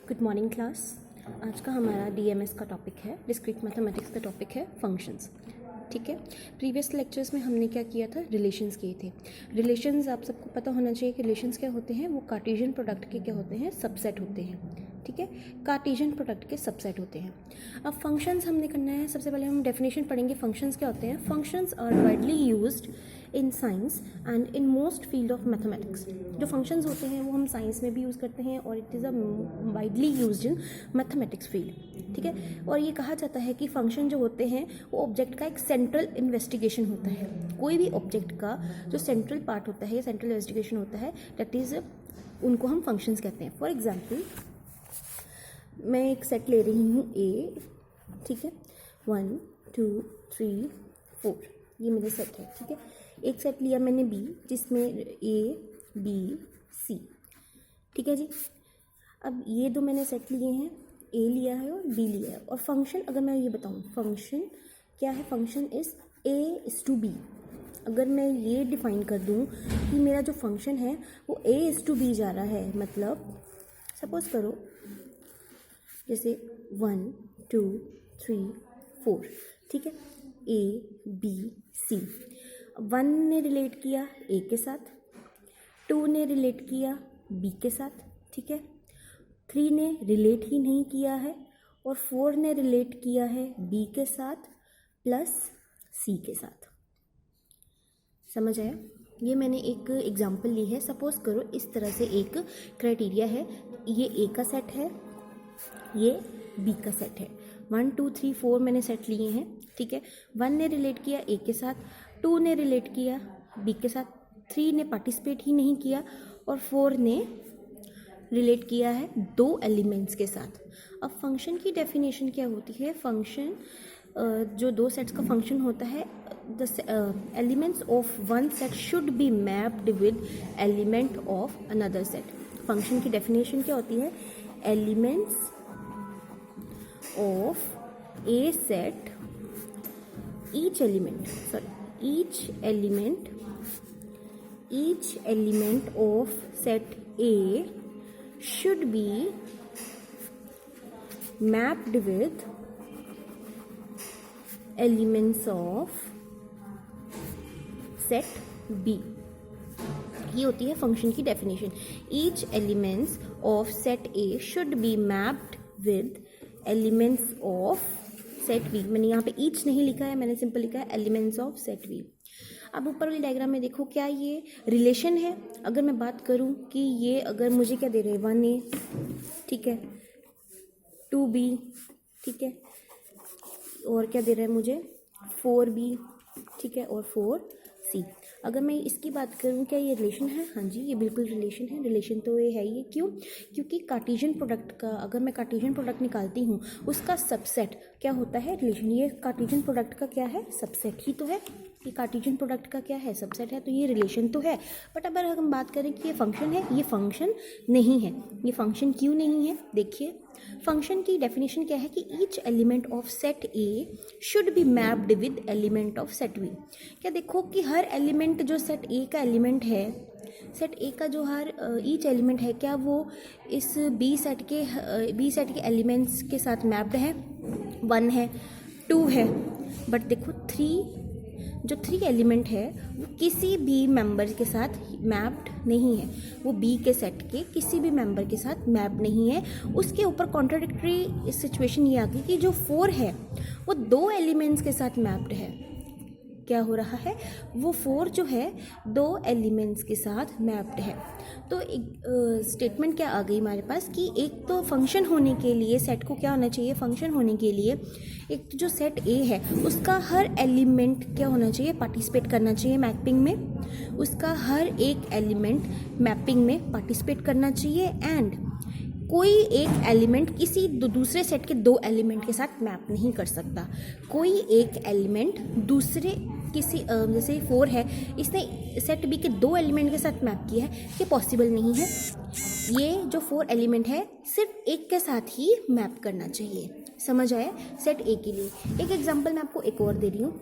Good morning class. आज का हमारा डीएमएस का टॉपिक है, डिस्क्रीट मैथमेटिक्स का टॉपिक है फंक्शंस। ठीक है, प्रीवियस लेक्चर्स में हमने क्या किया था, रिलेशंस किए थे। रिलेशंस आप सबको पता होना चाहिए कि रिलेशंस क्या होते हैं, वो कार्टेशियन प्रोडक्ट के क्या होते हैं, सबसेट होते हैं। ठीक है, कार्टेशियन प्रोडक्ट के सबसेट होते हैं। अब फंक्शंस हमने करना है। सबसे पहले हम डेफिनेशन पढ़ेंगे फंक्शंस क्या होते हैं। Functions are widely used in science and in most field of mathematics. जो फंक्शंस होते हैं वो हम साइंस में भी यूज़ करते हैं और it is a widely used in mathematics field. ठीक है, और ये कहा जाता है कि फंक्शन जो होते हैं वो ऑब्जेक्ट का एक सेंट्रल इन्वेस्टिगेशन होता है। कोई भी ऑब्जेक्ट का जो सेंट्रल पार्ट होता है, सेंट्रल इन्वेस्टिगेशन होता है, दैट इज़ उनको हम फंक्शंस कहते हैं। फॉर एग्जाम्पल, मैं एक सेट ले रही हूँ ए, ठीक है, 1 2 3 4, ये मेरा सेट है। ठीक है, एक सेट लिया मैंने बी जिसमें ए बी सी। ठीक है जी, अब ये दो मैंने सेट लिए हैं, ए लिया है और बी लिया है। और फंक्शन अगर मैं ये बताऊँ फंक्शन क्या है, function is A is to B. अगर मैं ये डिफाइन कर दूँ कि मेरा जो फंक्शन है वो ए इज़ टू बी जा रहा है, मतलब सपोज करो जैसे 1 2 3 4, ठीक है, ए बी सी। 1 ने रिलेट किया ए के साथ, 2 ने रिलेट किया बी के साथ, ठीक है, 3 ने रिलेट ही नहीं किया है और 4 ने रिलेट किया है बी के साथ प्लस सी के साथ। समझ आया? ये मैंने एक एग्जांपल ली है। सपोज करो इस तरह से एक क्राइटेरिया है, ये ए का सेट है, ये बी का सेट है। 1 2 3 4 मैंने सेट लिए हैं। ठीक है, 1 ने रिलेट किया ए के साथ, 2 ने रिलेट किया बी के साथ, 3 ने पार्टिसिपेट ही नहीं किया और 4 ने रिलेट किया है दो एलिमेंट्स के साथ। अब फंक्शन की डेफिनेशन क्या होती है? फंक्शन जो दो सेट्स का फंक्शन होता है, the elements of one set should be mapped with element of another set. Function की डेफिनेशन क्या होती है? Elements of a set, each element of set A should be mapped with elements of set B। ये होती है function की definition. Each elements of set A should be mapped with elements of set B. मैंने यहाँ पे each नहीं लिखा है, मैंने सिंपल लिखा है एलिमेंट्स ऑफ सेट वी। अब ऊपर वाली डायग्राम में देखो, क्या ये रिलेशन है? अगर मैं बात करूँ कि ये अगर मुझे क्या दे रहे हैं, 1A, ठीक है, 2B, ठीक है, और क्या दे रहा है मुझे, 4B, ठीक है, और 4C। अगर मैं इसकी बात करूं, क्या ये रिलेशन है? हाँ जी, ये बिल्कुल रिलेशन है। रिलेशन तो ये है ही। क्यों? क्योंकि कार्टेशियन प्रोडक्ट का, अगर मैं कार्टेशियन प्रोडक्ट निकालती हूँ, उसका सबसेट क्या होता है? रिलेशन। ये कार्टेशियन प्रोडक्ट का क्या है? सबसेट ही तो है। ये कार्टेशियन प्रोडक्ट का क्या है? सबसेट है, तो ये रिलेशन तो है। बट अगर हम बात करें कि ये फंक्शन है, ये फंक्शन नहीं है। ये फंक्शन क्यों नहीं है? देखिए, फंक्शन की डेफिनेशन क्या है कि each element of set A should be mapped with element of set B. क्या देखो कि हर एलिमेंट जो सेट ए का एलिमेंट है, सेट ए का जो हर ईच एलिमेंट है, क्या वो इस बी सेट के एलिमेंट्स के साथ मैप्ड है? 1 है, 2 है, बट देखो 3, जो 3 एलिमेंट है वो किसी भी मेंबर के साथ मैप्ड नहीं है। वो बी के सेट के किसी भी मेंबर के साथ मैप नहीं है। उसके ऊपर कॉन्ट्राडिक्टरी सिचुएशन ये आ गई कि जो 4 है वो 2 एलिमेंट्स के साथ मैप्ड है। क्या हो रहा है? वो 4 जो है 2 एलिमेंट्स के साथ मैप्ड है। तो एक स्टेटमेंट क्या आ गई हमारे पास कि एक तो फंक्शन होने के लिए सेट को क्या होना चाहिए? फंक्शन होने के लिए एक तो जो सेट ए है उसका हर एलिमेंट क्या होना चाहिए? पार्टिसिपेट करना चाहिए मैपिंग में। उसका हर एक एलिमेंट मैपिंग में पार्टिसिपेट करना चाहिए एंड कोई एक एलिमेंट किसी दूसरे सेट के 2 एलिमेंट के साथ मैप नहीं कर सकता। कोई एक एलिमेंट दूसरे किसी जैसे 4 है, इसने सेट बी के 2 एलिमेंट के साथ मैप किया है, ये पॉसिबल नहीं है। ये जो 4 एलिमेंट है सिर्फ एक के साथ ही मैप करना चाहिए। समझ आया? सेट ए के लिए एक एग्जांपल मैं आपको एक और दे रही हूँ।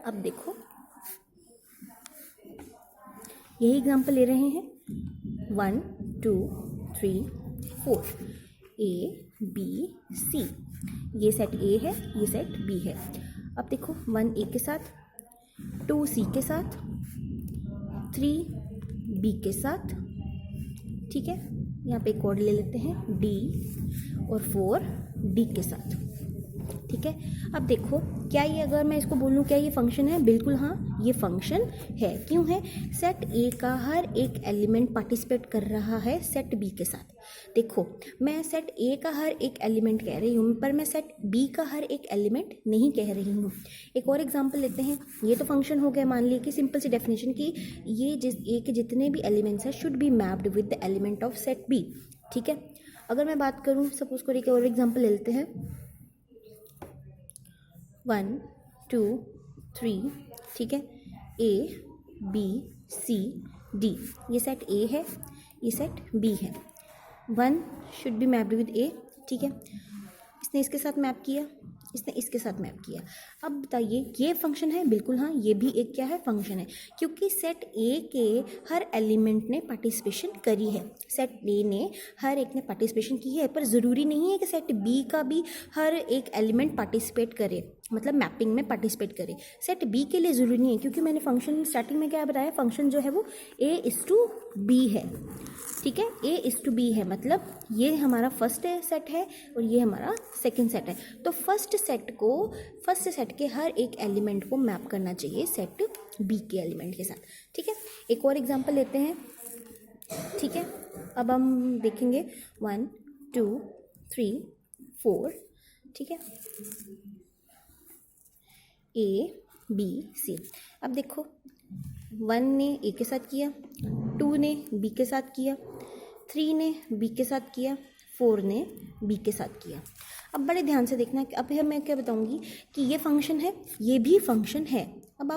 अब देखो, यही एग्जांपल ले रहे हैं, 1 2 3 4। ए बी सी, ये सेट ए है, ये सेट बी है। अब देखो 1 ए के साथ, 2 सी के साथ, 3 बी के साथ, ठीक है, यहाँ पे एक और ले लेते हैं डी, और 4 डी के साथ, ठीक है। अब देखो क्या ये, अगर मैं इसको बोलूँ क्या ये फंक्शन है, बिल्कुल हाँ ये फंक्शन है। क्यों है? सेट ए का हर एक एलिमेंट पार्टिसिपेट कर रहा है सेट बी के साथ। देखो मैं सेट ए का हर एक एलिमेंट कह रही हूँ, पर मैं सेट बी का हर एक एलिमेंट नहीं कह रही हूँ। एक और एग्जांपल लेते हैं। ये तो फंक्शन हो गया, मान लिया कि सिंपल सी डेफिनेशन की ये ए के जितने भी एलिमेंट्स हैं should be mapped with the element of set B, ठीक है। अगर मैं बात करूँ, सपोज करिए एक और एग्जाम्पल ले लेते हैं। 1 2 3, ठीक है, ए बी सी डी, ये सेट ए है, ये सेट बी है। 1 शुड बी मैप्ड विद ए, ठीक है, इसने इसके साथ मैप किया, इसने इसके साथ मैप किया। अब बताइए ये फंक्शन है? बिल्कुल हाँ, ये भी एक क्या है, फंक्शन है, क्योंकि सेट ए के हर एलिमेंट ने पार्टिसिपेशन करी है। सेट ए ने हर एक ने पार्टिसिपेशन की है, पर ज़रूरी नहीं है कि सेट बी का भी हर एक एलिमेंट पार्टिसिपेट करे, मतलब मैपिंग में पार्टिसिपेट करे। सेट बी के लिए ज़रूरी नहीं है, क्योंकि मैंने फंक्शन स्टार्टिंग में क्या बताया, फंक्शन जो है वो A/B है, ठीक है, A/B है, मतलब ये हमारा फर्स्ट सेट है और ये हमारा सेकंड सेट है। तो फर्स्ट सेट के हर एक एलिमेंट को मैप करना चाहिए सेट बी के एलिमेंट के साथ, ठीक है। एक और एग्जांपल लेते हैं, ठीक है। अब हम देखेंगे 1 2 3 4, ठीक है, ए बी सी। अब देखो 1 ने ए के साथ किया, 2 ने बी के साथ किया, 3 ने बी के साथ किया, 4 ने बी के साथ किया। अब बड़े ध्यान से देखना, अब मैं क्या बताऊंगी कि ये फंक्शन है, ये भी फंक्शन है। अब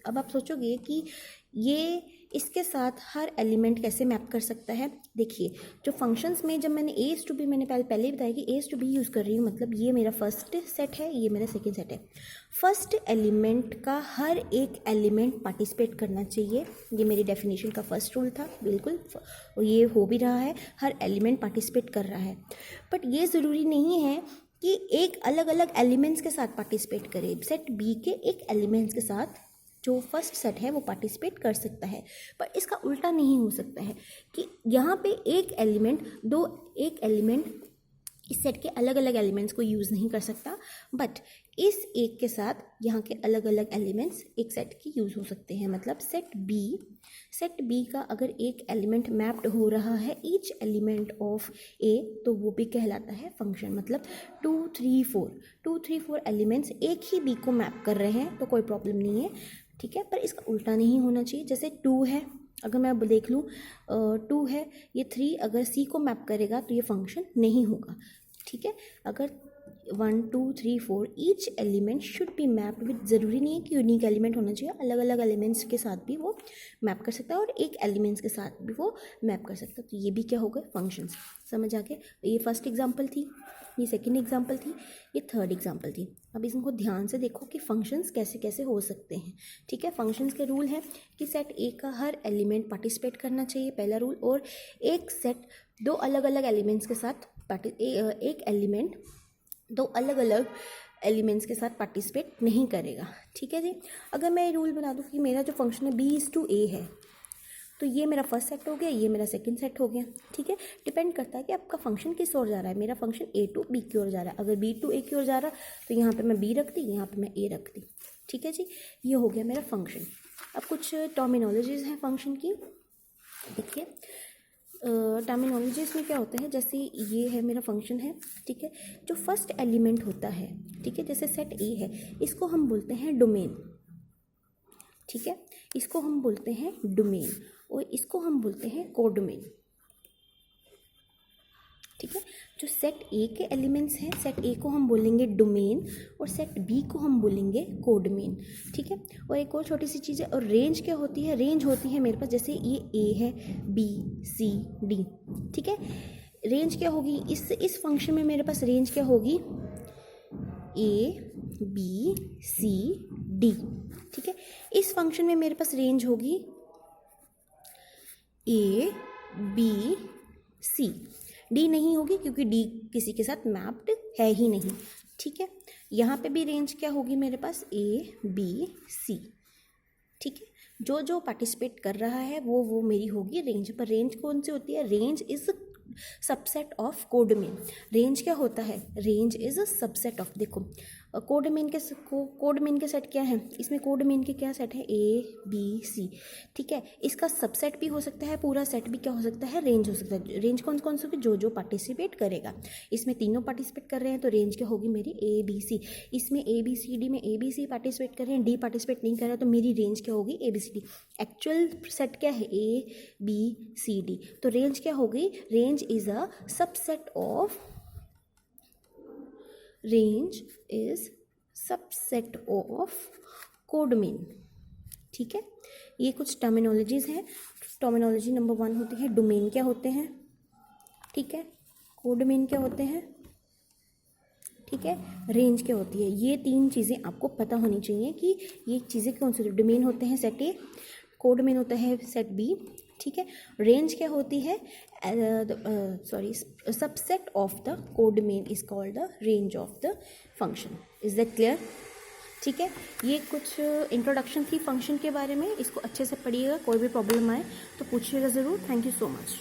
आप सोचोगे कि ये इसके साथ हर एलिमेंट कैसे मैप कर सकता है। देखिए जो फंक्शंस में जब मैंने A/B मैंने पहले ही बताया कि A/B यूज़ कर रही हूँ, मतलब ये मेरा फर्स्ट सेट है, ये मेरा सेकंड सेट है। फर्स्ट एलिमेंट का हर एक एलिमेंट पार्टिसिपेट करना चाहिए, ये मेरी डेफिनेशन का फर्स्ट रूल था, बिल्कुल, और ये हो भी रहा है, हर एलिमेंट पार्टिसिपेट कर रहा है। बट ये ज़रूरी नहीं है कि एक अलग अलग एलिमेंट्स के साथ पार्टिसिपेट करे। सेट बी के एक एलिमेंट्स के साथ जो फर्स्ट सेट है वो पार्टिसिपेट कर सकता है, पर इसका उल्टा नहीं हो सकता है कि यहाँ पे एक एलिमेंट इस सेट के अलग अलग एलिमेंट्स को यूज़ नहीं कर सकता, बट इस एक के साथ यहाँ के अलग अलग एलिमेंट्स एक सेट के यूज़ हो सकते हैं। मतलब सेट बी का अगर एक एलिमेंट मैप्ड हो रहा है ईच एलिमेंट ऑफ ए, तो वो भी कहलाता है फंक्शन। मतलब 2 3 4 एलिमेंट्स एक ही बी को मैप कर रहे हैं तो कोई प्रॉब्लम नहीं है, ठीक है, पर इसका उल्टा नहीं होना चाहिए। जैसे 2 है, अगर मैं अब देख लूँ 2 है, ये 3 अगर सी को मैप करेगा तो ये फंक्शन नहीं होगा, ठीक है। अगर 1 2 3 4 each element should be mapped with, ज़रूरी नहीं है कि यूनिक एलिमेंट होना चाहिए, अलग अलग एलिमेंट्स के साथ भी वो मैप कर सकता है और एक एलिमेंट्स के साथ भी वो मैप कर सकता है। तो ये भी क्या हो गए, फंक्शंस। समझ आ गए? ये फर्स्ट एग्जांपल थी, ये सेकंड एग्जांपल थी, ये थर्ड एग्जांपल थी। अब इसको ध्यान से देखो कि फंक्शंस कैसे कैसे हो सकते हैं, ठीक है। फंक्शंस के रूल है कि सेट ए का हर एलिमेंट पार्टिसिपेट करना चाहिए, पहला रूल, और एक सेट दो अलग अलग एलिमेंट्स के साथ एक एलिमेंट दो अलग अलग एलिमेंट्स के साथ पार्टिसिपेट नहीं करेगा, ठीक है जी। अगर मैं रूल बना दूँ कि मेरा जो फंक्शन है B/A है, तो ये मेरा फर्स्ट सेट हो गया, ये मेरा सेकंड सेट हो गया, ठीक है। डिपेंड करता है कि आपका फंक्शन किस ओर जा रहा है। मेरा फंक्शन A to B की ओर जा रहा है, अगर B to A की ओर जा रहा तो यहाँ पे मैं B रख दी, यहाँ पे मैं A रख दी, ठीक है जी। ये हो गया मेरा फंक्शन। अब कुछ टर्मिनोलॉजीज़ हैं फंक्शन की, देखिए। टर्मिनोलॉजीज़ में क्या होता है, जैसे ये है मेरा फंक्शन है, ठीक है। जो फर्स्ट एलिमेंट होता है, ठीक है, जैसे सेट ए है, इसको हम बोलते हैं डोमेन, ठीक है, इसको हम बोलते हैं डोमेन, और इसको हम बोलते हैं कोडोमेन, ठीक है। जो सेट ए के एलिमेंट्स हैं, सेट ए को हम बोलेंगे डोमेन और सेट बी को हम बोलेंगे कोडोमेन, ठीक है। और एक और छोटी सी चीज़ है, और रेंज क्या होती है, रेंज होती है मेरे पास, जैसे ये ए है, बी सी डी, ठीक है। रेंज क्या होगी इस फंक्शन में, मेरे पास रेंज क्या होगी, ए बी सी डी, ठीक है। इस फंक्शन में मेरे पास रेंज होगी ए बी सी। डी नहीं होगी क्योंकि डी किसी के साथ मैप्ड है ही नहीं, ठीक है। यहाँ पे भी रेंज क्या होगी मेरे पास, ए बी सी, ठीक है। जो जो पार्टिसिपेट कर रहा है वो मेरी होगी रेंज। पर रेंज कौन सी होती है, range is subset of कोडमेन। Range क्या होता है, range is a subset of, देखो कोडमेन के सेट क्या है, इसमें कोडमेन के क्या सेट है, ए बी सी, ठीक है। इसका सबसेट भी हो सकता है, पूरा सेट भी क्या हो सकता है, रेंज हो सकता है। रेंज कौन कौन सी होगी, जो जो पार्टिसिपेट करेगा। इसमें तीनों पार्टिसिपेट कर रहे हैं तो रेंज क्या होगी मेरी, ए बी सी। इसमें ए बी सी डी में ए बी सी पार्टिसिपेट कर रहे हैं, डी पार्टिसिपेट नहीं कर रहा, तो मेरी रेंज क्या होगी, A B C D. Actual set क्या है, ए बी सी डी, तो रेंज क्या होगी, range is a subset of, range is subset of codomain, ठीक है। ये कुछ टर्मिनोलॉजीज हैं। टर्मिनोलॉजी नंबर 1 होती है डोमेन क्या होते हैं, ठीक है, कोडमेन क्या होते हैं, ठीक है, रेंज क्या होती है। ये 3 चीज़ें आपको पता होनी चाहिए कि ये चीज़ें कौन सी, डोमेन होते हैं सेट ए, कोडमेन होता है सेट बी, ठीक है। रेंज क्या होती है, subset of the कोडमेन is called the range of the function. Is that clear, ठीक है। ये कुछ इंट्रोडक्शन थी फंक्शन के बारे में, इसको अच्छे से पढ़िएगा, कोई भी प्रॉब्लम आए तो पूछिएगा ज़रूर। Thank you so much.